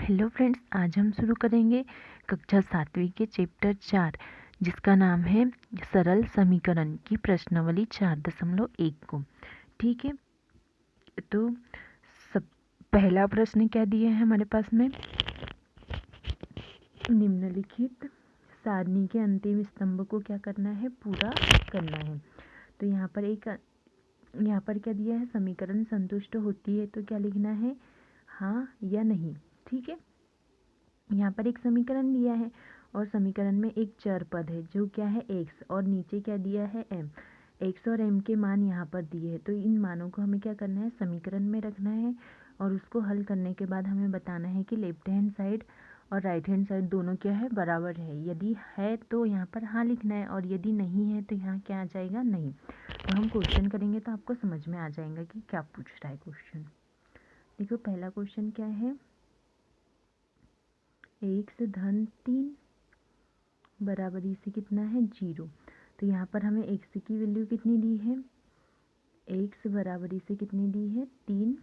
Hello friends, आज हम शुरू करेंगे कक्षा 7वीं के चैप्टर 4 जिसका नाम है सरल समीकरण की प्रश्नावली 4.1 को। ठीक है, तो सब पहला प्रश्न क्या दिया है हमारे पास में, निम्नलिखित सारणी के अंतिम स्तंभ को क्या करना है, पूरा करना है। तो यहाँ पर क्या दिया है, समीकरण संतुष्ट होती है तो क्या लिखना है, हाँ या नहीं। ठीक है, यहाँ पर एक समीकरण दिया है और समीकरण में एक चर पद है जो क्या है x, और नीचे क्या दिया है m। x और m के मान यहाँ पर दिए हैं, तो इन मानों को हमें क्या करना है, समीकरण में रखना है और उसको हल करने के बाद हमें बताना है कि लेफ्ट हैंड साइड और राइट हैंड साइड दोनों क्या है, बराबर है। यदि है तो यहाँ पर हाँ लिखना है और यदि नहीं है तो यहाँ क्या आ जाएगा, नहीं। तो हम क्वेश्चन करेंगे तो आपको समझ में आ जाएगा कि क्या पूछ रहा है क्वेश्चन। देखो पहला क्वेश्चन क्या है, x धन 3 बराबरी से कितना है, 0। तो यहाँ पर हमें x की वैल्यू कितनी दी है, x बराबरी से कितनी दी है, 3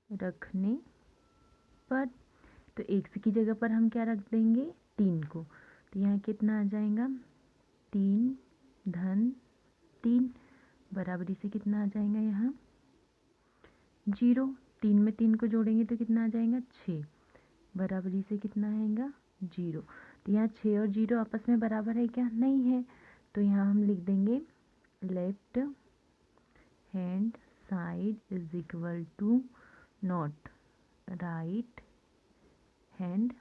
रखने पर। तो x की जगह पर हम क्या रख देंगे, 3 को। तो यहाँ कितना आ जाएगा, 3 धन 3 बराबरी से कितना आ जाएगा, यहाँ 0। 3 में 3 को जोड़ेंगे तो कितना आ जाएगा, 6 बराबरी से कितना आएगा, 0। तो यहाँ 6 और 0 आपस में बराबर है क्या, नहीं है। तो यहाँ हम लिख देंगे left hand side is equal to not right hand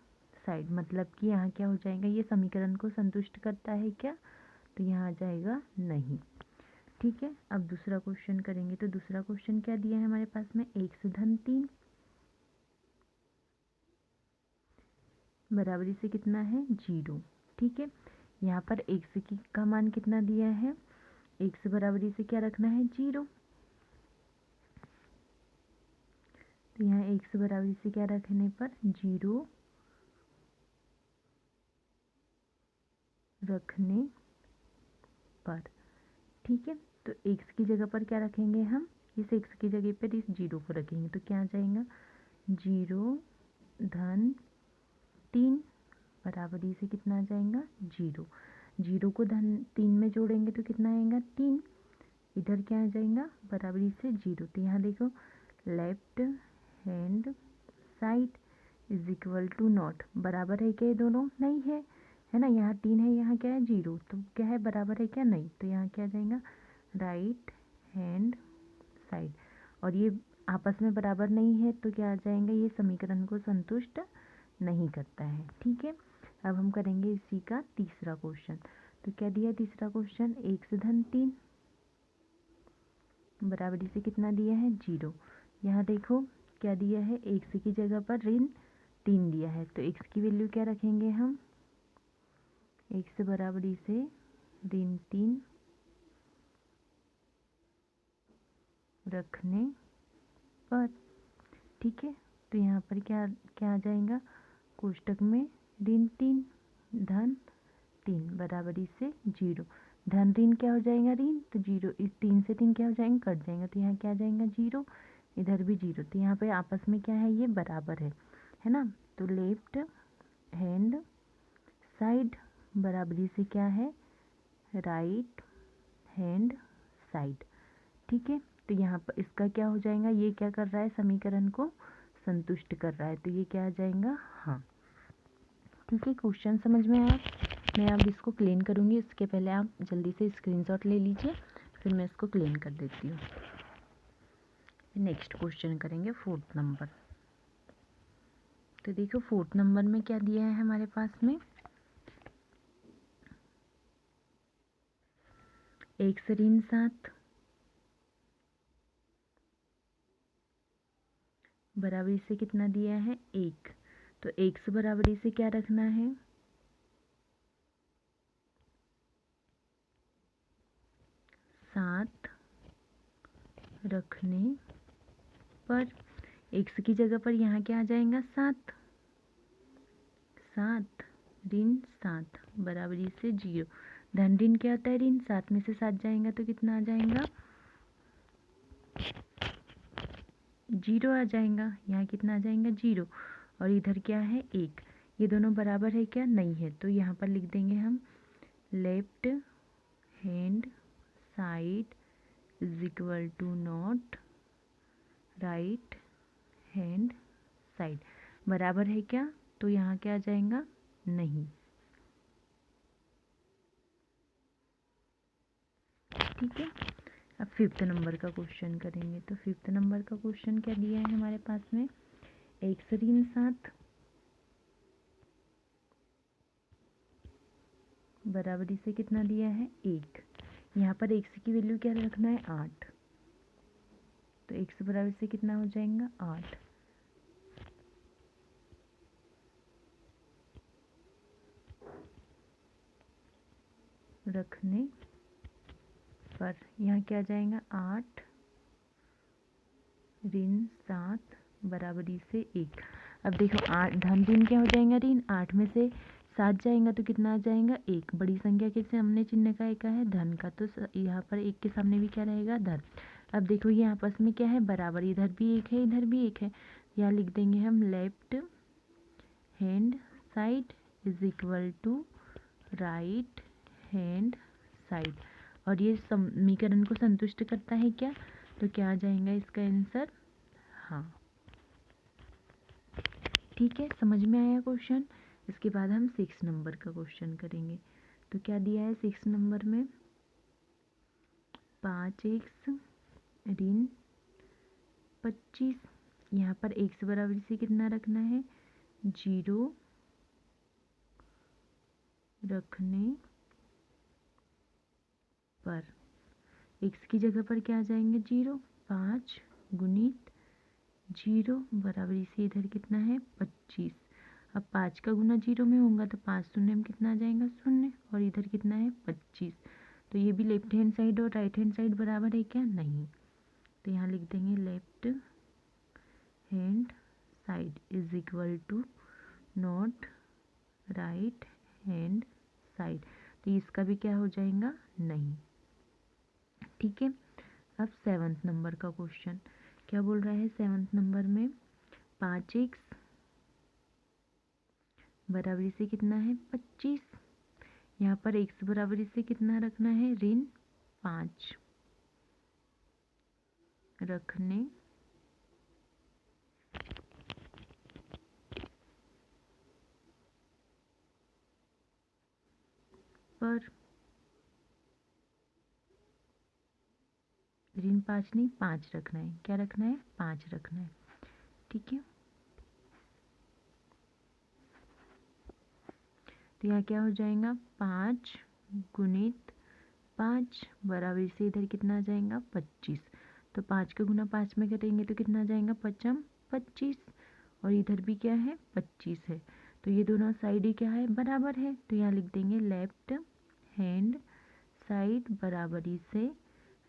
side. मतलब कि यहाँ क्या हो जाएगा, ये समीकरण को संतुष्ट करता है क्या, तो यहाँ आ जाएगा नहीं। ठीक है, अब दूसरा क्वेश्चन करेंगे। तो दूसरा क्वेश्चन क्या दिया है हमारे पास में, x धन 3 बराबरी से कितना है, 0। ठीक है, यहाँ पर x का मान कितना दिया है, x बराबरी से क्या रखना है, 0। तो यहाँ x बराबरी से क्या रखने पर, 0 रखने पर। ठीक है, तो x की जगह पर क्या रखेंगे हम, इस x की जगह पर इस 0 को रखेंगे तो क्या आ जाएगा, 0 धन 3 बराबरी से कितना आ जाएगा, 0। 0 को धन 3 में जोड़ेंगे तो कितना आएगा, 3। इधर क्या आ जाएगा, बराबरी से 0। तो यहाँ देखो left hand side is equal to not, बराबर है क्या ये दोनों, नहीं है, है ना। यहाँ 3 है, यहाँ क्या है 0, तो क्या है, बराबर है क्या, नहीं। तो यहाँ क्या आ जाएगा, राइट हैंड साइड। और ये आपस में बराबर नहीं है तो क्या आ जाएगा, ये समीकरण को संतुष्ट नहीं करता है। ठीक है, अब हम करेंगे इसी का तीसरा क्वेश्चन। तो क्या दिया तीसरा क्वेश्चन, x धन 3 बराबरी से कितना दिया है, 0। यहाँ देखो क्या दिया है, x की जगह पर ऋण 3 दिया है, तो x की वैल्यू क्या रखेंगे हम, x बराबरी से ऋण 3 रखने पर। ठीक है, तो यहाँ पर क्या क्या आ जाएगा, कोष्टक में ऋण 3 धन 3 बराबरी से 0। धन ऋण क्या हो जाएगा, ऋण, तो 0, इस 3 से 3 क्या हो जाएंगे, कट जाएंगे, तो यहाँ क्या आ जाएगा, 0। इधर भी 0, तो यहाँ पे आपस में क्या है, ये बराबर है ना। तो लेफ्ट हैंड साइड बराबरी से क्या है, राइट हैंड साइड। ठीक है, तो यहाँ पर इसका क्या हो जाएगा, ये क्या कर रहा है, समीकरण को संतुष्ट कर रहा है, तो ये क्या आ जाएगा, हाँ। ठीक है, क्वेश्चन समझ में आया। मैं अब इसको क्लीन करूँगी, इसके पहले आप जल्दी से स्क्रीनशॉट ले लीजिए, फिर मैं इसको क्लीन कर देती हूँ। नेक्स्ट क्वेश्चन करेंगे 4th नंबर। तो देखो 4th नंबर में क्या दिया है हमारे पास में, x ऋण 7 बराबरी से कितना दिया है, 1। तो x बराबरी से क्या रखना है, 7 रखने पर। x की जगह पर यहाँ क्या आ जाएगा, 7 ऋण 7 बराबरी से 0। धन ऋण क्या होता है, ऋण, 7 में से 7 जाएगा तो कितना आ जाएगा, जीरो आ जाएगा, यहाँ कितना आ जाएगा 0, और इधर क्या है 1। ये दोनों बराबर है क्या? नहीं है। तो यहाँ पर लिख देंगे हम left hand side is equal to not right hand side. बराबर है क्या? तो यहाँ क्या आ जाएगा? नहीं। ठीक है, अब 5th नंबर का क्वेश्चन करेंगे। तो 5th नंबर का क्वेश्चन क्या दिया है हमारे पास में? x ऋण 7 बराबरी से कितना दिया है? 1। यहाँ पर x की वैल्यू क्या रखना है? 8। तो x बराबर से कितना हो जाएगा? 8। रखने पर यहाँ क्या आ जाएगा? 8 ऋण 7 बराबरी से 1। अब देखो 8 धन ऋण क्या हो जाएगा? ऋण। 8 में से 7 जाएगा तो कितना आ जाएगा? 1। बड़ी संख्या के सामने चिन्ह का एक है धन का, तो यहाँ पर 1 के सामने भी क्या रहेगा? धन। अब देखो ये आपस में क्या है? बराबर। इधर भी 1 है, इधर भी 1 है। यहाँ लिख देंगे हम left hand side is equal to right hand side. और ये समीकरण को संतुष्ट करता है क्या? तो क्या आ जाएगा इसका आंसर? हाँ। ठीक है, समझ में आया क्वेश्चन। इसके बाद हम 6 नंबर का क्वेश्चन करेंगे। तो क्या दिया है 6 नंबर में? 5x ऋण 25। यहाँ पर x बराबर से कितना रखना है? 0 रखने पर x की जगह पर क्या आ जाएंगे? 0। 5 गुणित 0 बराबरी से इधर कितना है? 25। अब 5 का गुना 0 में होगा तो 5 शून्य में कितना आ जाएगा? 0। और इधर कितना है? 25। तो ये भी लेफ्ट हैंड साइड और राइट हैंड साइड बराबर है क्या? नहीं। तो यहाँ लिख देंगे left hand side is equal to not right hand side. तो इसका भी क्या हो जाएगा? नहीं। ठीक है, अब 7th नंबर का क्वेश्चन क्या बोल रहा है? 7th नंबर में 5x बराबरी से कितना है? 25। यहाँ पर x बराबरी से कितना रखना है? ऋण 5 रखने पर ऋण 5 नहीं 5 रखना है। क्या रखना है? 5 रखना है। ठीक है, तो यहाँ क्या हो जाएगा? 5 गुणित 5 बराबर से इधर कितना आ जाएगा? 25। तो 5 का गुना 5 में करेंगे तो कितना आ जाएगा? 5 25। और इधर भी क्या है? 25 है। तो ये दोनों साइड ही क्या है? बराबर है। तो यहाँ लिख देंगे लेफ्ट हैंड साइड बराबरी से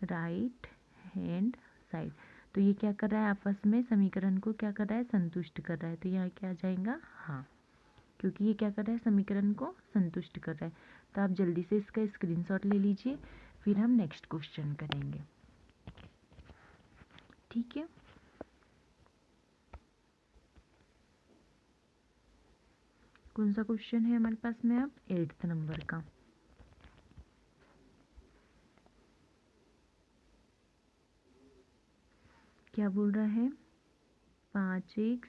राइट हैंड साइड। तो ये क्या कर रहा है? आपस में समीकरण को क्या कर रहा है? संतुष्ट कर रहा है। तो यहाँ क्या आ जाएगा? हाँ, क्योंकि ये क्या कर रहा है? समीकरण को संतुष्ट कर रहा है। तो आप जल्दी से इसका स्क्रीनशॉट ले लीजिए, फिर हम नेक्स्ट क्वेश्चन करेंगे। ठीक है, कौन सा क्वेश्चन है हमारे पास में? अब 8th नंबर का। क्या बोल रहा है? 5x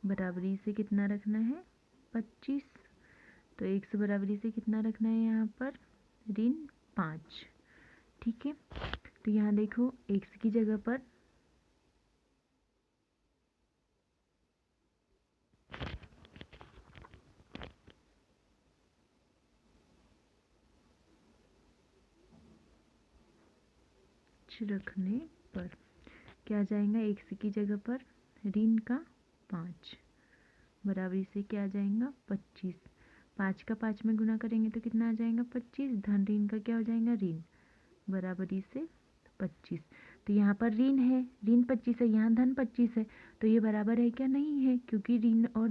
बराबरी से कितना रखना है? 25। तो x बराबरी से कितना रखना है यहाँ पर? ऋण 5। ठीक है, तो यहाँ देखो x की जगह पर रखने पर क्या आ जाएगा? x की जगह पर ऋण का 5 बराबरी से क्या आ जाएगा? 25। 5 का 5 में गुना करेंगे तो कितना आ जाएगा? 25। धन ऋण का क्या हो जाएगा? ऋण बराबरी से 25। तो यहाँ पर ऋण है, ऋण 25 है, यहाँ धन 25 है। तो ये बराबर है क्या? नहीं है, क्योंकि ऋण और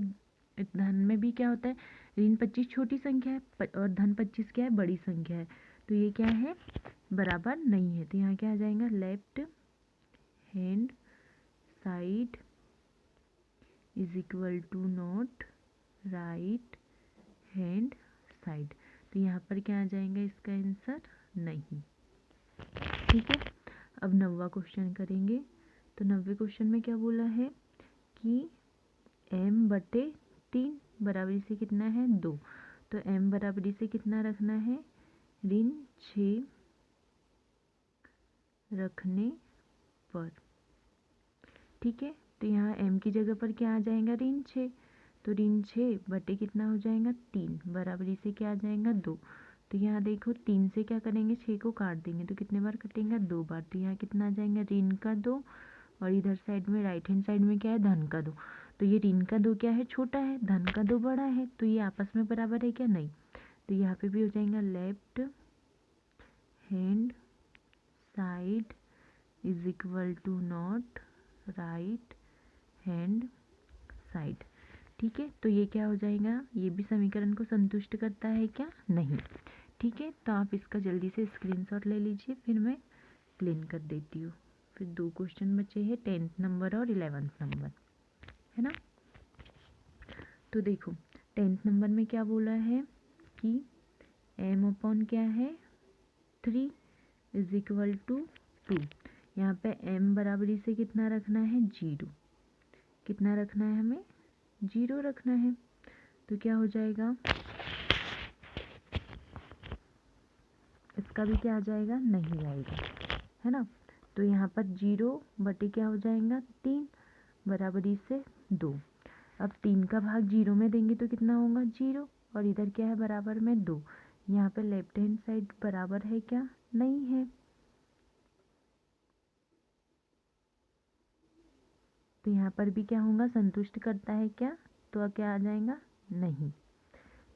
धन में भी क्या होता है? ऋण 25 छोटी संख्या है और धन 25 क्या है? बड़ी संख्या है। तो ये क्या है? बराबर नहीं है। तो यहाँ क्या आ जाएगा? Left hand side is equal to not right hand side. तो यहाँ पर क्या आ जाएगा इसका आंसर? नहीं। ठीक है, अब 9वां क्वेश्चन करेंगे। तो 9वें क्वेश्चन में क्या बोला है कि m/3 बराबरी से कितना है? 2। तो m बराबरी से कितना रखना है? ऋण 6 रखने पर। ठीक है, तो यहाँ m की जगह पर क्या आ जाएगा? ऋण 6। तो ऋण 6 बटे कितना हो जाएगा? 3 बराबरी से क्या आ जाएगा? 2। तो यहाँ देखो 3 से क्या करेंगे? 6 को काट देंगे तो कितने बार कटेंगे? 2 बार। तो यहाँ कितना आ जाएगा? ऋण का 2 और इधर साइड में राइट हैंड साइड में क्या है? धन का 2। तो ये ऋण का 2 क्या है? छोटा है, धन का 2 बड़ा है, तो ये आपस में बराबर है क्या? नहीं। तो यहाँ पे भी हो जाएगा left hand side is equal to not right hand side. ठीक है, तो ये क्या हो जाएगा? ये भी समीकरण को संतुष्ट करता है क्या? नहीं। ठीक है, तो आप इसका जल्दी से स्क्रीनशॉट ले लीजिए, फिर मैं क्लीन कर देती हूँ। फिर 2 क्वेश्चन बचे हैं, 10th नंबर और 11th नंबर, है ना। तो देखो 10th नंबर में क्या बोला है कि m/, क्या है? 3 इज इक्वल टू 2। यहाँ पे m बराबरी से कितना रखना है? 0। कितना रखना है हमें? 0 रखना है। तो क्या हो जाएगा? इसका भी क्या आ जाएगा? नहीं आएगा, है ना। तो यहाँ पर 0 बटे क्या हो जाएगा? 3 बराबरी से 2। अब 3 का भाग 0 में देंगे तो कितना होगा? 0। और इधर क्या है? बराबर में 2। यहाँ पे लेफ्ट हैंड साइड बराबर है क्या? नहीं है। तो यहाँ पर भी क्या होगा? संतुष्ट करता है क्या? तो क्या आ जाएगा? नहीं।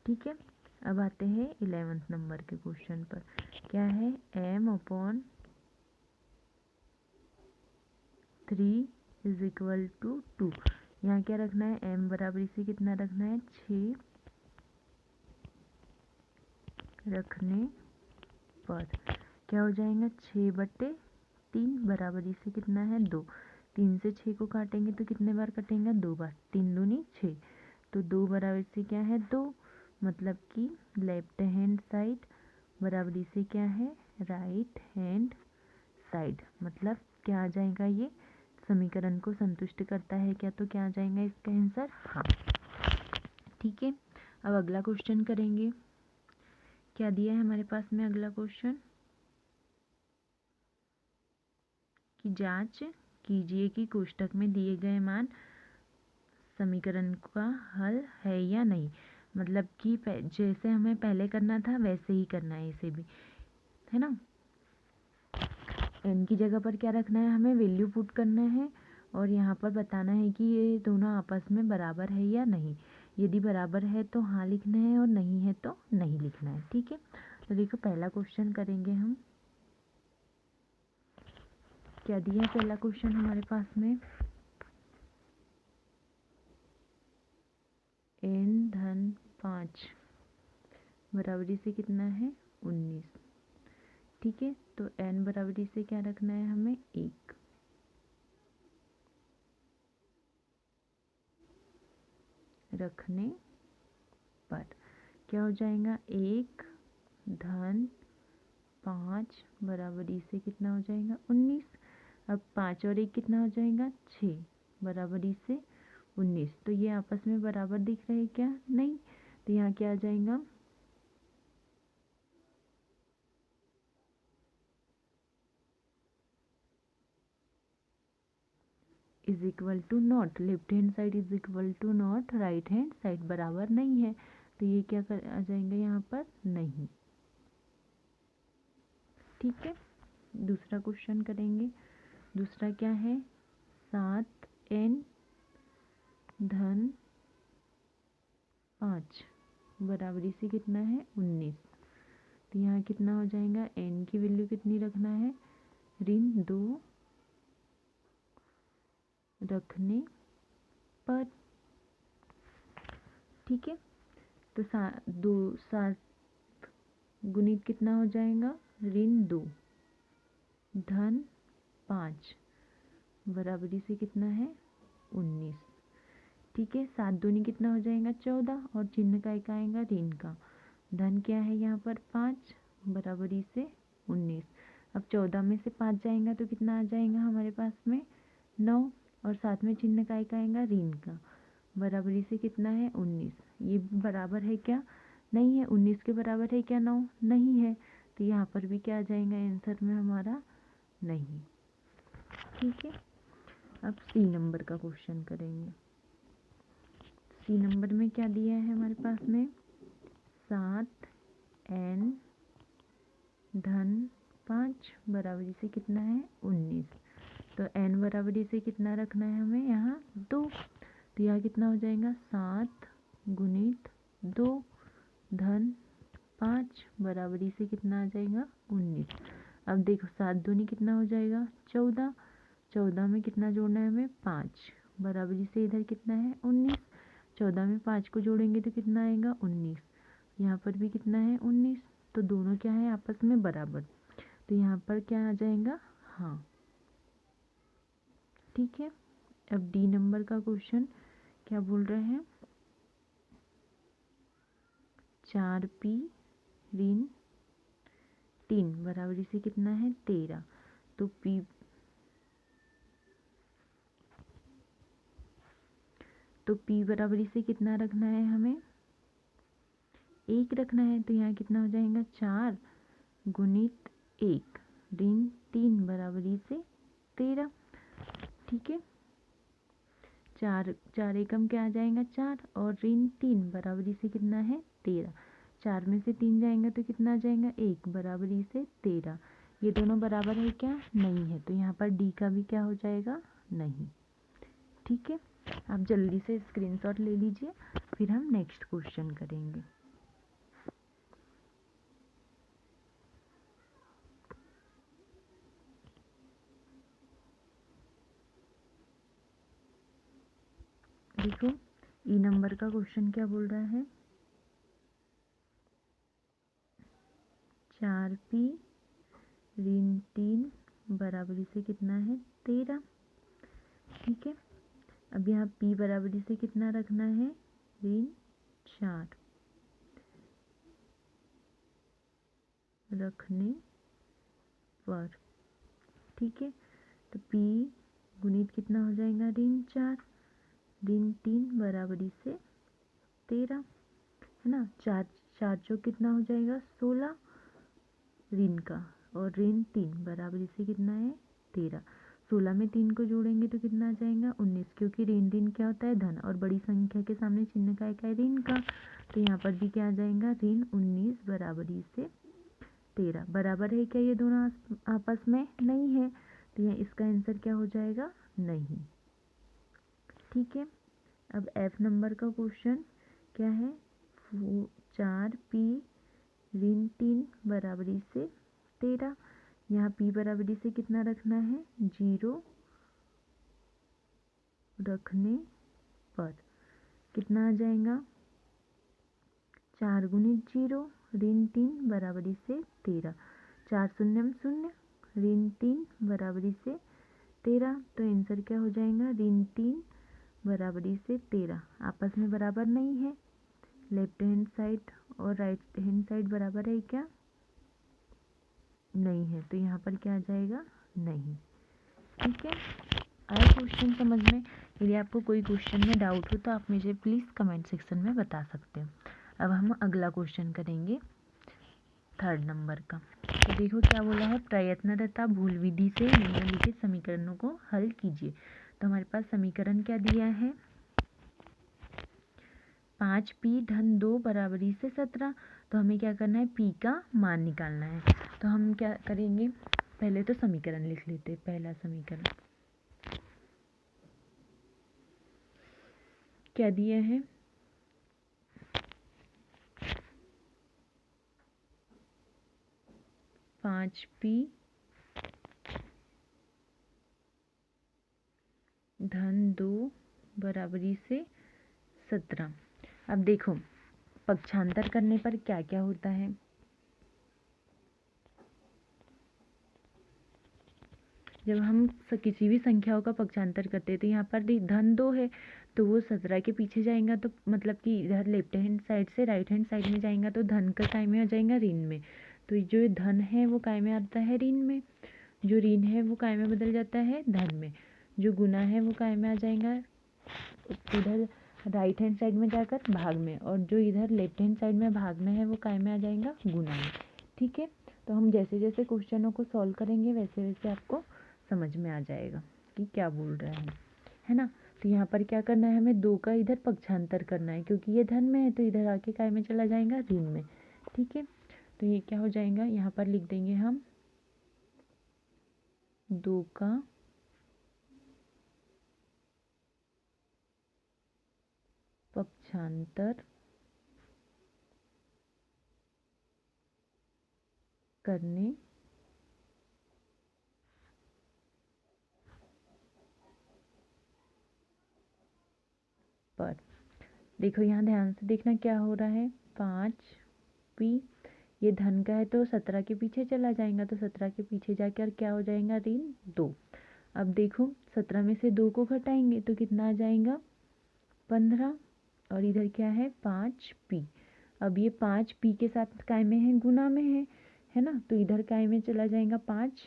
ठीक है, अब आते हैं 11th नंबर के क्वेश्चन पर। क्या है? m/3 is equal to 2। यहाँ क्या रखना है? m बराबरी से कितना रखना है? 6 रखने पर। क्या हो जाएगा? 6/3 बराबरी से कितना है? 2। 3 से 6 को काटेंगे तो कितने बार कटेंगे? 2 बार। 3 दूनी 6। तो 2 बराबर से क्या है? 2। मतलब कि लेफ्ट हैंड साइड बराबरी से क्या है? Right hand side. मतलब क्या आ जाएगा? ये समीकरण को संतुष्ट करता है क्या? तो क्या आ जाएगा इसका आंसर? हाँ। ठीक है, अब अगला क्वेश्चन करेंगे। क्या दिया है हमारे पास में अगला क्वेश्चन? कि जांच कीजिए कि कोष्ठक में दिए गए मान समीकरण का हल है या नहीं। मतलब कि जैसे हमें पहले करना था वैसे ही करना है इसे भी, है ना। n की जगह पर क्या रखना है? हमें वैल्यू पुट करना है और यहाँ पर बताना है कि ये दोनों आपस में बराबर है या नहीं। यदि बराबर है तो हाँ लिखना है और नहीं है तो नहीं लिखना है। ठीक है, तो देखो पहला क्वेश्चन करेंगे हम। क्या दिया है पहला क्वेश्चन हमारे पास में? n/5 बराबरी से कितना है? 19। ठीक है, तो n बराबरी से क्या रखना है हमें? 1 रखने पर। क्या हो जाएगा? 1/5 बराबरी से कितना हो जाएगा? 19। अब 5 और 1 कितना हो जाएगा? 6 बराबरी से 19। तो ये आपस में बराबर दिख रहे हैं क्या? नहीं। तो यहाँ क्या आ जाएगा? Is equal to not, left hand side is equal to not right hand side, बराबर नहीं है। तो ये क्या आ जाएगा यहाँ पर? नहीं। ठीक है, दूसरा क्वेश्चन करेंगे। दूसरा क्या है? 7n/5 बराबरी से कितना है? 19। तो यहाँ कितना हो जाएगा? n की वैल्यू कितनी रखना है? -2 रखने पर। ठीक है, तो 7 गुणित कितना हो जाएगा? -2 धन 5 बराबरी से कितना है 19। ठीक है, 7 दूनी कितना हो जाएगा 14 और चिन्ह का एक आएगा ऋण का। धन क्या है यहाँ पर 5 बराबरी से 19। अब 14 में से 5 जाएगा तो कितना आ जाएगा हमारे पास में 9 और साथ में चिन्ह का एक आएगा ऋण का। बराबरी से कितना है 19। ये बराबर है क्या, नहीं है। 19 के बराबर है क्या 9, नहीं है। तो यहाँ पर भी क्या आ जाएगा आंसर में हमारा नहीं। ठीक है, अब सी नंबर का क्वेश्चन करेंगे। सी नंबर में क्या दिया है हमारे पास में 7n धन 5 बराबरी से कितना है 19। तो n बराबरी से कितना रखना है हमें यहाँ 2। तो यहाँ कितना हो जाएगा 7 गुणित 2 धन 5 बराबरी से कितना आ जाएगा 19। अब देखो 7 दूनी कितना हो जाएगा 14। 14 में कितना जोड़ना है हमें 5 बराबरी से इधर कितना है 19। 14 में 5 को जोड़ेंगे तो कितना आएगा 19। यहाँ पर भी कितना है 19। तो दोनों क्या है आपस में बराबर। तो यहाँ पर क्या आ जाएगा हाँ। ठीक है, अब डी नंबर का क्वेश्चन क्या बोल रहे हैं 4p ऋण 3 बराबरी से कितना है 13। तो p बराबरी से कितना रखना है हमें 1 रखना है। तो यहाँ कितना हो जाएगा 4 गुणित 1 ऋण 3 बराबरी से 13। ठीक है, 4 एकम क्या आ जाएगा 4 और ऋण 3 बराबरी से कितना है 13। 4 में से 3 जाएगा तो कितना आ जाएगा 1 बराबरी से 13। ये दोनों बराबर है क्या, नहीं है। तो यहाँ पर डी का भी क्या हो जाएगा नहीं। ठीक है, आप जल्दी से स्क्रीनशॉट ले लीजिए, फिर हम नेक्स्ट क्वेश्चन करेंगे। देखो ई नंबर का क्वेश्चन क्या बोल रहा है 4p ऋण 3 बराबरी से कितना है 13। ठीक है, अब यहाँ p बराबरी से कितना रखना है ऋण 4 रखने पर। ठीक है, तो p गुणित कितना हो जाएगा ऋण 4 ऋण 3 बराबरी से 13 है ना। 4 4 चौक कितना हो जाएगा 16 ऋण का और ऋण 3 बराबरी से कितना है 13। 16 में 3 को जोड़ेंगे तो कितना आ जाएगा 19, क्योंकि ऋण ऋण क्या होता है धन और बड़ी संख्या के सामने चिन्ह का एक है ऋण का। तो यहाँ पर भी क्या आ जाएगा ऋण 19 बराबरी से 13। बराबर है क्या ये दोनों आपस में, नहीं है। तो यहाँ इसका आंसर क्या हो जाएगा नहीं। ठीक है, अब एफ नंबर का क्वेश्चन क्या है 4p ऋण 3 बराबरी से 13। यहाँ p बराबरी से कितना रखना है 0 रखने पर कितना आ जाएगा 4 गुणित 0 ऋण 3 बराबरी से 13। 4 शून्य शून्य ऋण 3 बराबरी से 13। तो आंसर क्या हो जाएगा ऋण 3 बराबरी से 13 आपस में बराबर नहीं है। लेफ्ट हैंड साइड और राइट हैंड साइड बराबर है क्या, नहीं है। तो यहाँ पर क्या आ जाएगा नहीं। ठीक है, आया क्वेश्चन समझ में। यदि आपको कोई क्वेश्चन में डाउट हो तो आप मुझे प्लीज़ कमेंट सेक्शन में बता सकते हो। अब हम अगला क्वेश्चन करेंगे 3rd नंबर का। तो देखो क्या बोला है प्रयत्नरता भूल विधि से निम्नलिखित समीकरणों को हल कीजिए। तो हमारे पास समीकरण क्या दिया है 5p धन 2 बराबरी से 17। तो हमें क्या करना है p का मान निकालना है। तो हम क्या करेंगे पहले तो समीकरण लिख लेते हैं। पहला समीकरण क्या दिया है 5p धन 2 बराबरी से 17। अब देखो पक्षांतर करने पर क्या क्या होता है। जब हम किसी भी संख्याओं का पक्षांतर करते हैं तो यहाँ पर धन 2 है तो वो 17 के पीछे जाएगा, तो मतलब कि इधर लेफ्ट हैंड साइड से राइट हैंड साइड में जाएगा तो धन का काय में आ जाएगा ऋण में। तो जो धन है वो काय में आता है ऋण में, जो ऋण है वो काय में बदल जाता है धन में, जो गुना है वो काय में आ जाएगा उधर राइट हैंड साइड में जाकर भाग में, और जो इधर लेफ्ट हैंड साइड में भाग में है वो काय में आ जाएगा गुना में। ठीक है, तो हम जैसे जैसे क्वेश्चनों को सॉल्व करेंगे वैसे वैसे आपको समझ में आ जाएगा कि क्या बोल रहे हैं, है ना। तो यहाँ पर क्या करना है, हमें 2 का इधर पक्षांतर करना है, क्योंकि ये धन में है तो इधर आके काय में चला जाएगा ऋण में। ठीक है, तो ये क्या हो जाएगा, यहाँ पर लिख देंगे हम 2 का पक्षांतर करने पर। देखो यहाँ ध्यान से देखना क्या हो रहा है, 5p, ये धन का है तो 17 के पीछे चला जाएगा, तो 17 के पीछे जाकर क्या हो जाएगा ऋण 2। अब देखो 17 में से 2 को घटाएंगे तो कितना आ जाएगा 15, और इधर क्या है 5p। अब ये 5p के साथ काय में है गुना में है ना, तो इधर काय में चला जाएगा 5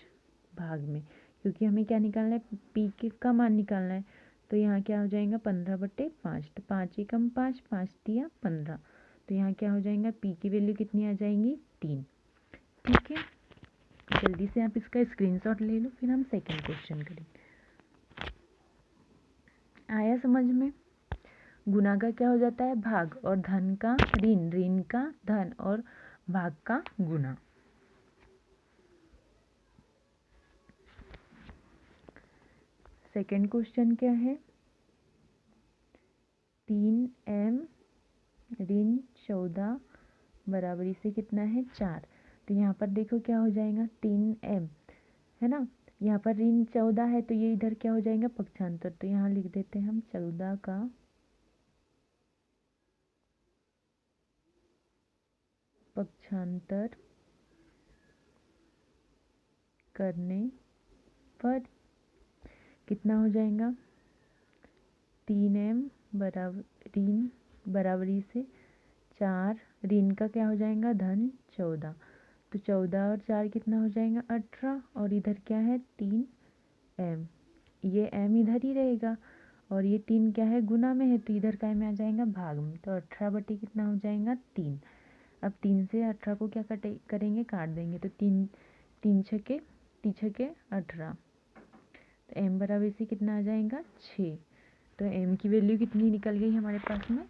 भाग में, क्योंकि हमें क्या निकालना है p के का मान निकालना है। तो यहाँ क्या हो जाएगा 15/5, तो 5 एकम 5, 5 तिया 15, तो यहाँ क्या हो जाएगा p की वैल्यू कितनी आ जाएंगी 3। ठीक है, जल्दी से आप इसका स्क्रीनशॉट ले लो, फिर हम सेकेंड क्वेश्चन करेंगे। आया समझ में। गुना का क्या हो जाता है भाग, और धन का ऋण, ऋण का धन, और भाग का गुना। सेकंड क्वेश्चन क्या है, 3m ऋण 14 बराबरी से कितना है 4। तो यहाँ पर देखो क्या हो जाएगा 3m है ना, यहाँ पर ऋण 14 है तो ये इधर क्या हो जाएगा पक्षांतर, तो यहाँ लिख देते हैं हम 14 का पक्षांतर करने पर कितना हो जाएगा 3m बराबर ऋण बराबरी से 4, ऋण का क्या हो जाएगा धन 14, तो 14 और 4 कितना हो जाएगा 18, और इधर क्या है 3m, ये m इधर ही रहेगा, और ये 3 क्या है गुना में है तो इधर काय में आ जाएगा भाग में, तो 18 बटे कितना हो जाएगा 3। अब 3 से 18 को क्या करेंगे काट देंगे, तो 3 3 छके 18, तो m बराबर से कितना आ जाएगा 6, तो m की वैल्यू कितनी निकल गई हमारे पास में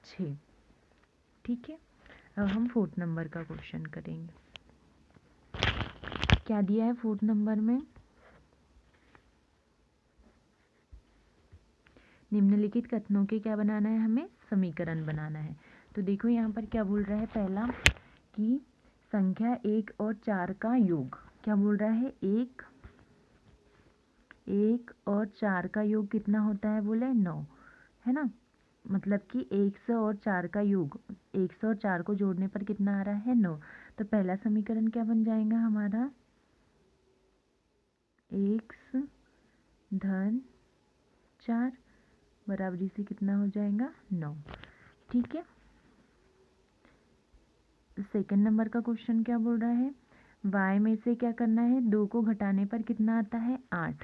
6। ठीक है, अब हम 4th नंबर का क्वेश्चन करेंगे। क्या दिया है 4th नंबर में, निम्नलिखित कथनों के क्या बनाना है, हमें समीकरण बनाना है। तो देखो यहाँ पर क्या बोल रहा है, पहला कि संख्या 1 और 4 का योग, क्या बोल रहा है 1 और 4 का योग कितना होता है, बोले 9, है ना। मतलब कि 100 और 4 का योग, 100 और 4 को जोड़ने पर कितना आ रहा है 9। तो पहला समीकरण क्या बन जाएगा हमारा, x धन 4 बराबरी से कितना हो जाएगा 9। ठीक है, सेकंड नंबर का क्वेश्चन क्या बोल रहा है, y में से क्या करना है 2 को घटाने पर कितना आता है 8।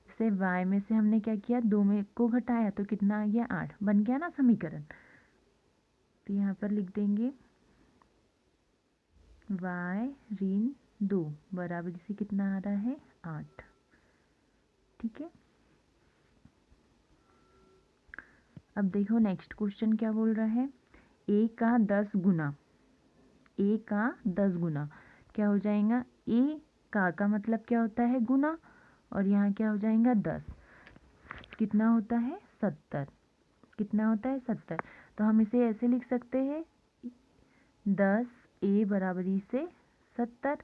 जैसे y में से हमने क्या किया 2 में को घटाया तो कितना आ गया 8, बन गया ना समीकरण। तो यहाँ पर लिख देंगे y ऋण 2 बराबर से कितना आ रहा है 8। ठीक है, अब देखो नेक्स्ट क्वेश्चन क्या बोल रहा है, a का 10 गुना, a का 10 गुना क्या हो जाएगा, a का मतलब क्या होता है गुना, और यहाँ क्या हो जाएगा 10, कितना होता है 70, कितना होता है 70। तो हम इसे ऐसे लिख सकते हैं 10a बराबरी से 70,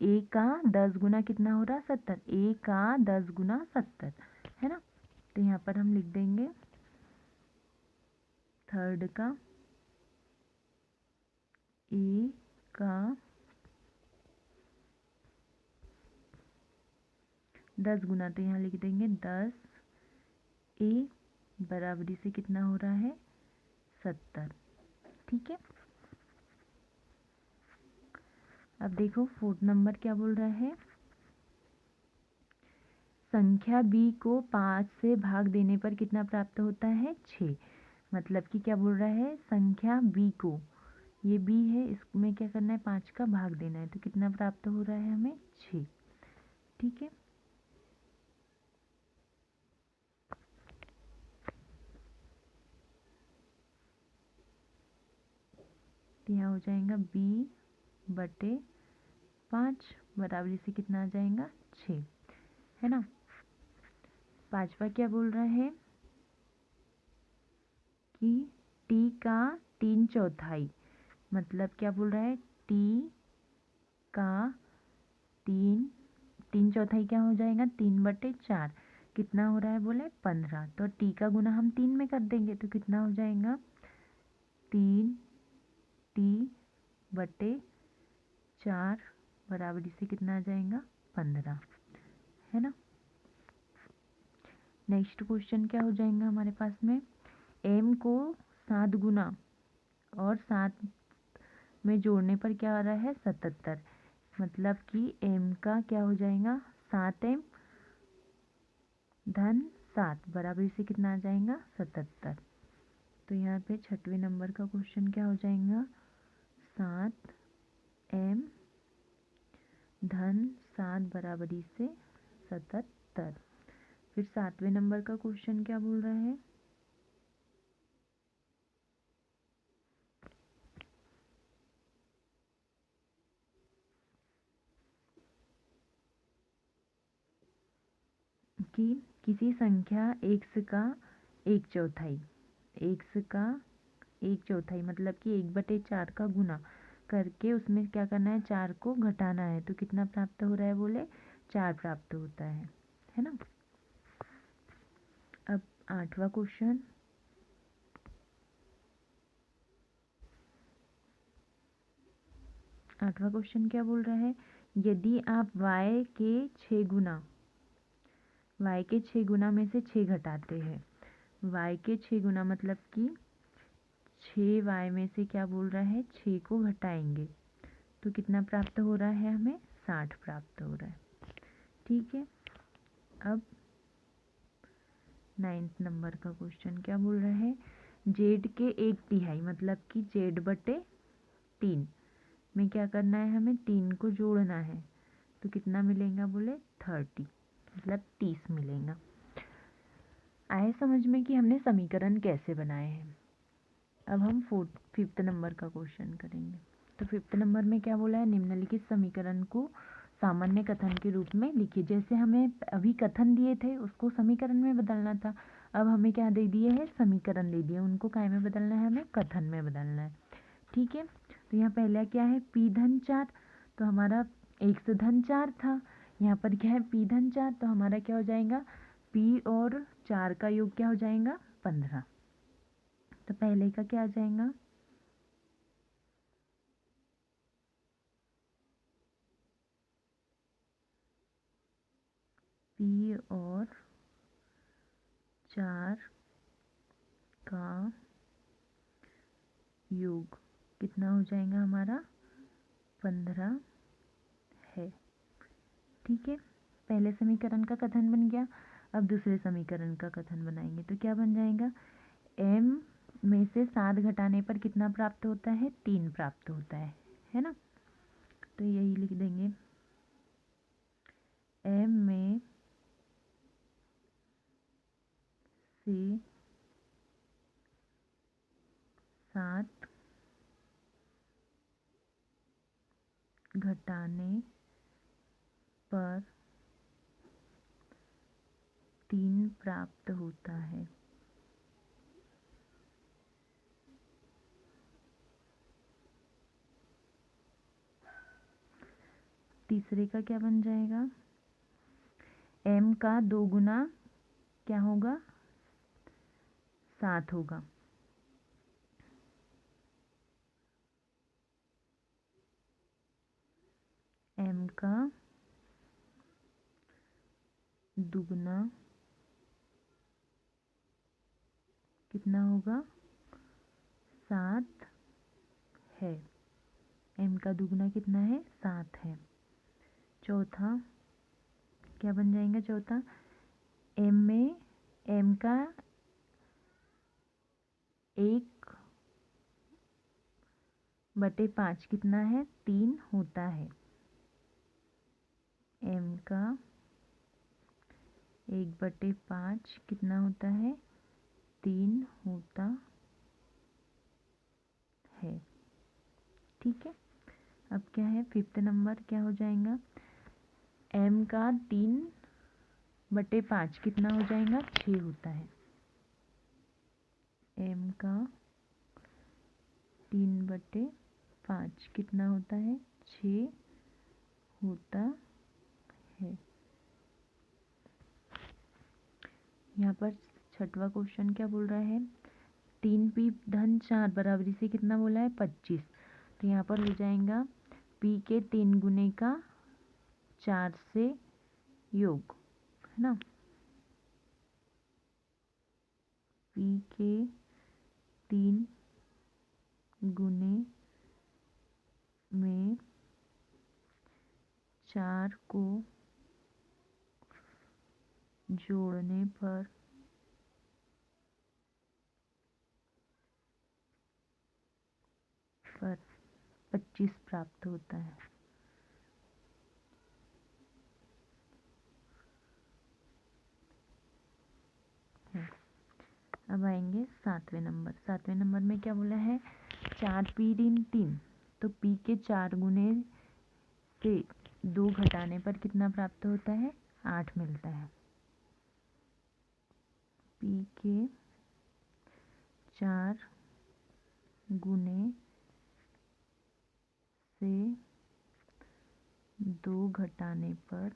a का 10 गुना कितना हो रहा 70, a का 10 गुना 70, है ना। तो यहाँ पर हम लिख देंगे थर्ड का a का 10 गुना, तो यहाँ लिख देंगे 10 ए बराबरी से कितना हो रहा है 70। ठीक है, अब देखो 4 नंबर क्या बोल रहा है, संख्या b को 5 से भाग देने पर कितना प्राप्त होता है 6। मतलब कि क्या बोल रहा है, संख्या b को, ये b है, इसमें क्या करना है 5 का भाग देना है, तो कितना प्राप्त हो रहा है हमें 6। ठीक है, तो यहाँ हो जाएगा b/5 बराबरी से कितना आ जाएगा 6, है ना। 5वां क्या बोल रहा है कि t का 3/4, मतलब क्या बोल रहा है t का 3/4 क्या हो जाएगा 3/4, कितना हो रहा है बोले 15, तो t का गुना हम 3 में कर देंगे तो कितना हो जाएगा 3t/4 बराबरी से कितना आ जाएगा 15, है ना। नेक्स्ट क्वेश्चन क्या हो जाएगा हमारे पास में, m को 7 गुना और 7 में जोड़ने पर क्या आ रहा है 77, मतलब कि m का क्या हो जाएगा 7m धन 7 बराबरी से कितना आ जाएगा 77। तो यहाँ पे 6वें नंबर का क्वेश्चन क्या हो जाएगा, 7m धन 7 बराबरी से 77। फिर 7वें नंबर का क्वेश्चन क्या बोल रहा है, कि किसी संख्या x का 1/4, x का 1/4 मतलब कि 1/4 का गुना करके उसमें क्या करना है 4 को घटाना है, तो कितना प्राप्त हो रहा है बोले 4 प्राप्त होता है ना। अब 8वां क्वेश्चन, 8वां क्वेश्चन क्या बोल रहा है, यदि आप y के 6 गुना में से 6 घटाते हैं, y के 6 गुना मतलब कि 6y में से क्या बोल रहा है 6 को घटाएंगे तो कितना प्राप्त हो रहा है हमें 60 प्राप्त हो रहा है। ठीक है, अब 9th नंबर का क्वेश्चन क्या बोल रहा है, z के 1/3 मतलब कि z/3 में क्या करना है हमें 3 को जोड़ना है, तो कितना मिलेगा बोले 30 मतलब 30 मिलेगा। आए समझ में कि हमने समीकरण कैसे बनाए हैं। अब हम 5th नंबर का क्वेश्चन करेंगे। तो 5th नंबर में क्या बोला है, निम्नलिखित समीकरण को सामान्य कथन के रूप में लिखिए। जैसे हमें अभी कथन दिए थे उसको समीकरण में बदलना था, अब हमें क्या दे दिए है समीकरण दे दिए, उनको काय में बदलना है हमें कथन में बदलना है। ठीक है, तो यहाँ पहला क्या है p/4, तो हमारा x/4 था, यहाँ पर क्या है p/4, तो हमारा क्या हो जाएगा p और 4 का योग क्या हो जाएगा 15, तो पहले का क्या आ जाएगा p और 4 का योग कितना हो जाएगा हमारा 15 है। ठीक है, पहले समीकरण का कथन बन गया, अब दूसरे समीकरण का कथन बनाएंगे तो क्या बन जाएगा, m में से 7 घटाने पर कितना प्राप्त होता है 3 प्राप्त होता है ना। तो यही लिख देंगे m में से 7 घटाने पर 3 प्राप्त होता है। तीसरे का क्या बन जाएगा, m का 2 गुना क्या होगा 7 होगा, m का दुगना कितना होगा 7 है। m का दुगना कितना है 7 है। चौथा क्या बन जाएगा, चौथा m में m का 1/5 कितना है 3 होता है। m का 1/5 कितना होता है 3 होता है। ठीक है, अब क्या है 5th नंबर क्या हो जाएगा, m का 3/5 कितना हो जाएगा 6 होता है। m का 3/5 कितना होता है 6 होता है। यहाँ पर 6वां क्वेश्चन क्या बोल रहा है, 3p धन 4 बराबरी से कितना बोला है 25। तो यहाँ पर हो जाएगा p के 3 गुने का 4 से योग, है ना। p के 3 गुने में 4 को जोड़ने पर 25 प्राप्त होता है। अब आएंगे 7वें नंबर। 7वें नंबर में क्या बोला है, 4p ऋण 3, तो p के 4 गुने से 2 घटाने पर कितना प्राप्त होता है 8 मिलता है। p के 4 गुने से 2 घटाने पर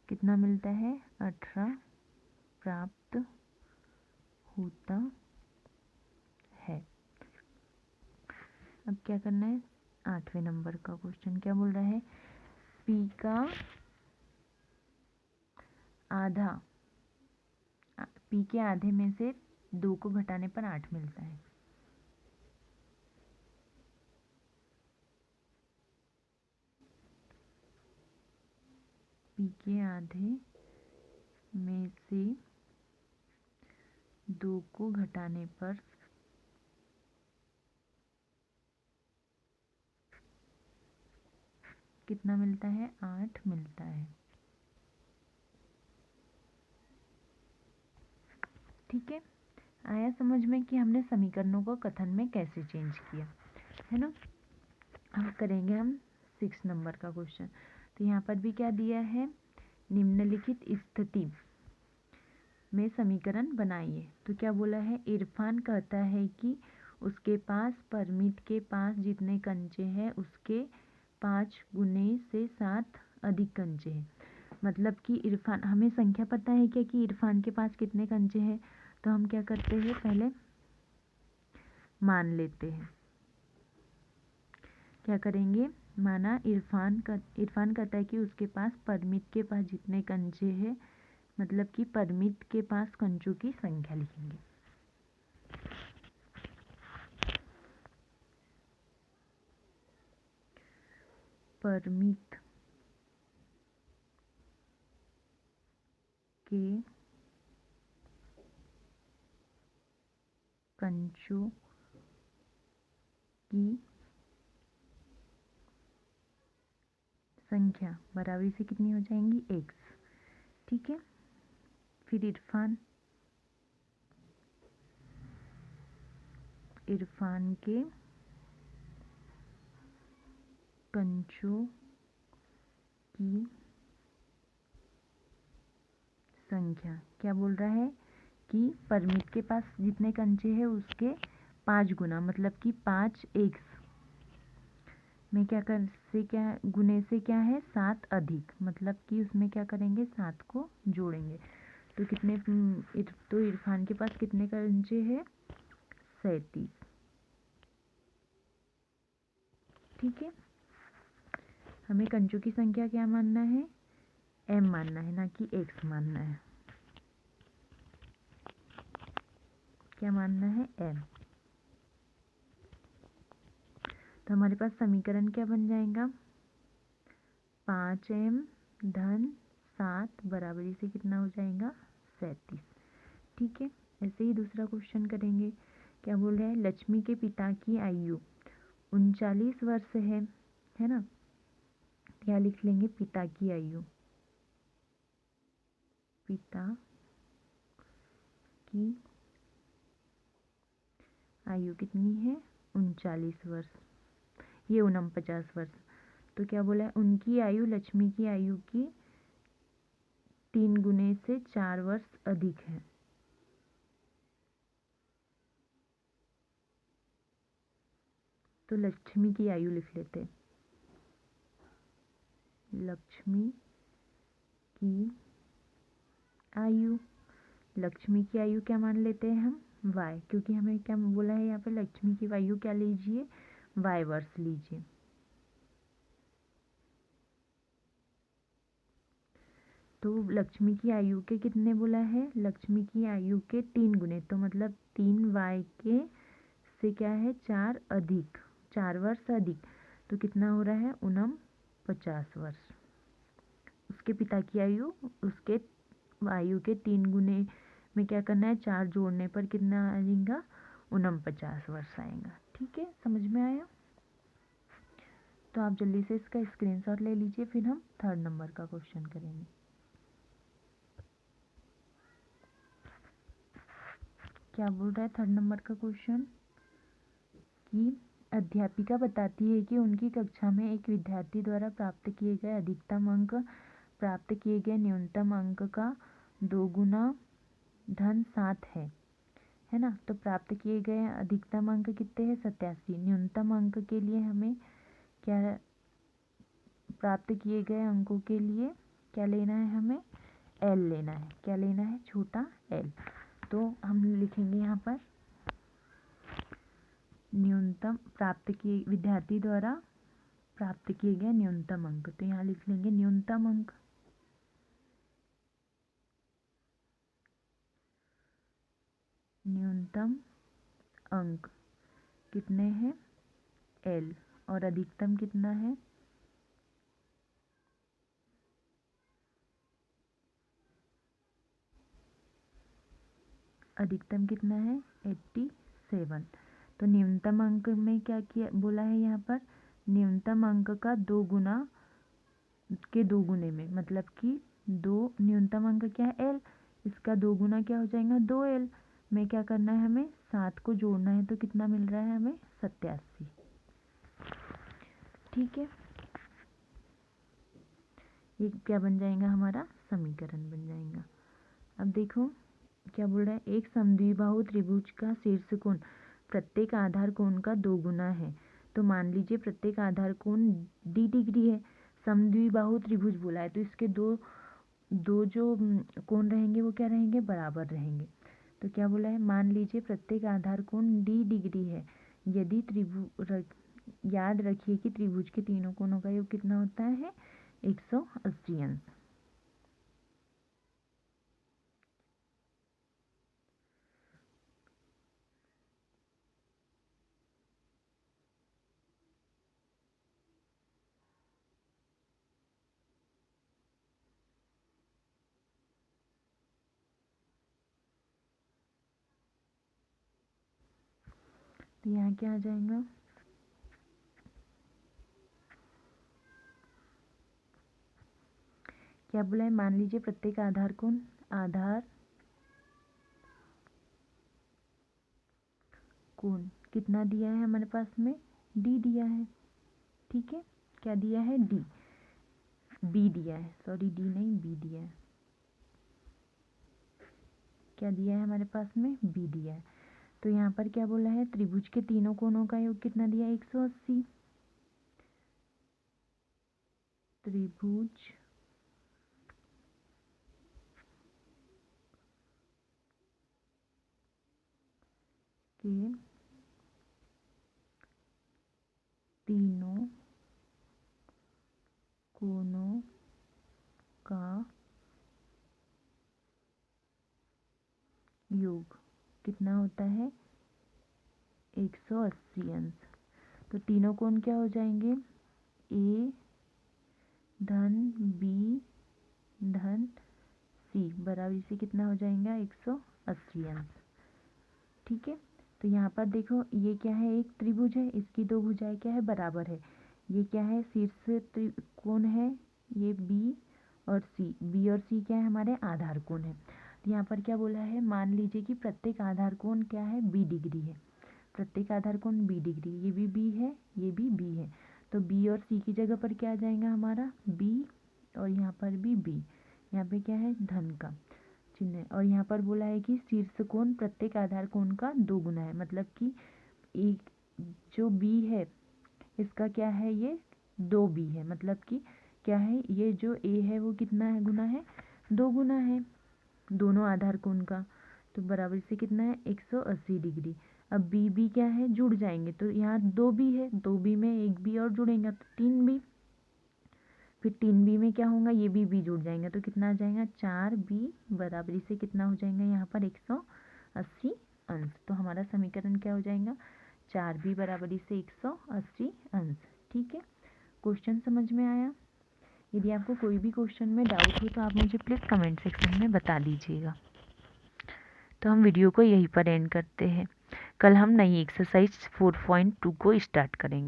कितना मिलता है 18 प्राप्त होता है। अब क्या करना है, 8वें नंबर का क्वेश्चन क्या बोल रहा है, p का आधा, p के आधे में से 2 को घटाने पर 8 मिलता है। p के आधे में से 2 को घटाने पर कितना मिलता है 8 मिलता है। ठीक है, आया समझ में कि हमने समीकरणों को कथन में कैसे चेंज किया, है ना। अब करेंगे हम 6 नंबर का क्वेश्चन। तो यहाँ पर भी क्या दिया है, निम्नलिखित स्थिति में समीकरण बनाइए। तो क्या बोला है, इरफान कहता है कि उसके पास परमित के पास जितने कंचे हैं उसके 5 गुने से 7 अधिक कंचे हैं। मतलब कि इरफान, हमें संख्या पता है क्या कि इरफान के पास कितने कंचे हैं, तो हम क्या करते हैं पहले मान लेते हैं। क्या करेंगे, माना इरफान कहता है कि उसके पास परमित के पास जितने कंचे हैं, मतलब कि परमित के पास कंचों की संख्या लिखेंगे। परमित के कंचों की संख्या बराबरी से कितनी हो जाएंगी x। ठीक है, फिर इरफान के कंचों की संख्या क्या बोल रहा है कि परमित के पास जितने कंचे हैं उसके 5 गुना, मतलब कि 5x में क्या गुने से क्या है 7 अधिक, मतलब कि उसमें क्या करेंगे 7 को जोड़ेंगे। तो कितने, तो इरफान के पास कितने कंचे हैं 37। ठीक है, हमें कंचों की संख्या क्या मानना है, m मानना है, ना कि x मानना है। क्या मानना है, m। तो हमारे पास समीकरण क्या बन जाएगा, 5m धन 7 बराबरी से कितना हो जाएगा, 37। ठीक है, ऐसे ही दूसरा क्वेश्चन करेंगे। क्या बोल रहा है, लक्ष्मी के पिता की आयु 39 वर्ष है ना। क्या लिख लेंगे, पिता की आयु, पिता की आयु कितनी है, 39 वर्ष, ये 49 वर्ष। तो क्या बोला है, उनकी आयु लक्ष्मी की आयु की 3 गुने से 4 वर्ष अधिक है। तो लक्ष्मी की आयु लिख लेते हैं, लक्ष्मी की आयु, लक्ष्मी की आयु क्या मान लेते हैं हम, y, क्योंकि हमें क्या बोला है यहाँ पे, लक्ष्मी की आयु क्या लीजिए, y वर्ष लीजिए। तो लक्ष्मी की आयु के कितने बोला है, लक्ष्मी की आयु के 3 गुने, तो मतलब 3y के से क्या है, 4 अधिक, 4 वर्ष अधिक, तो कितना हो रहा है, 49 वर्ष। उसके पिता की आयु उसके आयु के 3 गुने में क्या करना है, 4 जोड़ने पर कितना आएगा, 49 वर्ष आएगा। ठीक है, समझ में आया। तो आप जल्दी से इसका स्क्रीनशॉट ले लीजिए, फिर हम 3rd नंबर का क्वेश्चन करेंगे। क्या बोल रहा है 3rd नंबर का क्वेश्चन, कि अध्यापिका बताती है कि उनकी कक्षा में एक विद्यार्थी द्वारा प्राप्त किए गए अधिकतम अंक प्राप्त किए गए न्यूनतम अंक का 2 गुना धन 7 है ना। तो प्राप्त किए गए अधिकतम अंक कितने हैं, 87। न्यूनतम अंक के लिए हमें क्या, प्राप्त किए गए अंकों के लिए क्या लेना है, हमें एल लेना है। क्या लेना है, छोटा एल। तो हम लिखेंगे यहाँ पर न्यूनतम प्राप्त किए, विद्यार्थी द्वारा प्राप्त किए गए न्यूनतम अंक, तो यहाँ लिख लेंगे न्यूनतम अंक, न्यूनतम अंक कितने हैं, एल, और अधिकतम कितना है, अधिकतम कितना है, 87। तो न्यूनतम अंक में क्या किया बोला है यहाँ पर, न्यूनतम अंक का 2 गुना के 2 गुने में, मतलब कि 2, न्यूनतम अंक क्या है, एल, इसका 2 गुना क्या हो जाएगा, 2l में क्या करना है, हमें 7 को जोड़ना है, तो कितना मिल रहा है हमें, 87। ठीक है, ये क्या बन जाएगा, हमारा समीकरण बन जाएगा। अब देखो क्या बोल रहा है, एक समद्विबाहु त्रिभुज का शीर्ष कोण प्रत्येक आधार कोण का 2 गुना है। तो मान लीजिए प्रत्येक आधार कोण d डिग्री है, समद्विबाहु त्रिभुज बोला है, तो इसके दो दो जो कोण रहेंगे वो क्या रहेंगे, बराबर रहेंगे। तो क्या बोला है, मान लीजिए प्रत्येक आधार कोण d डिग्री है, यदि याद रखिए कि त्रिभुज के तीनों कोणों का योग कितना होता है, 180 अंश। तो यहाँ क्या आ जाएगा, क्या बोला है, मान लीजिए प्रत्येक आधार कोण कितना दिया है हमारे पास में, d दिया है। ठीक है, क्या दिया है, d, b दिया है, सॉरी d नहीं b दिया है। क्या दिया है हमारे पास में, b दिया है। तो यहाँ पर क्या बोला है, त्रिभुज के तीनों कोणों का योग कितना दिया है, 180। त्रिभुज के तीनों कोणों का योग कितना होता है 180 अंश। तो तीनों कोण क्या हो जाएंगे ए धन बी धन सी बराबर से कितना हो जाएगा 180 अंश। ठीक है, तो यहाँ पर देखो ये क्या है एक त्रिभुज है, इसकी दो भुजाएं क्या है बराबर है। ये क्या है शीर्ष कोण है ये बी और सी, बी और सी क्या है हमारे आधार कोण है। तो यहाँ पर क्या बोला है मान लीजिए कि प्रत्येक आधार कोण क्या है 20 डिग्री है, प्रत्येक आधार कोण 20 डिग्री, ये भी बी है ये भी बी है। तो बी और सी की जगह पर क्या आ जाएगा हमारा बी और यहाँ पर भी बी, यहाँ पे क्या है धन का चिन्ह है। और यहाँ पर बोला है कि शीर्ष कोण प्रत्येक आधार कोण का 2 गुना है, मतलब कि एक जो बी है इसका क्या है ये 2b है, मतलब कि क्या है ये जो a है वो कितना है गुना है 2 गुना है दोनों आधार कोण का। तो बराबर से कितना है 180 डिग्री। अब b क्या है जुड़ जाएंगे, तो यहाँ 2b है, 2b में एक b और जुड़ेगा तो 3b, फिर 3b में क्या होगा ये भी जुड़ जाएंगे तो कितना आ जाएगा 4b बराबरी से कितना हो जाएगा यहाँ पर 180 अंश। तो हमारा समीकरण क्या हो जाएगा 4b बराबरी से 180 अंश। ठीक है, क्वेश्चन समझ में आया। यदि आपको कोई भी क्वेश्चन में डाउट हो तो आप मुझे प्लीज़ कमेंट सेक्शन में बता दीजिएगा। तो हम वीडियो को यहीं पर एंड करते हैं, कल हम नई एक्सरसाइज 4.2 को स्टार्ट करेंगे।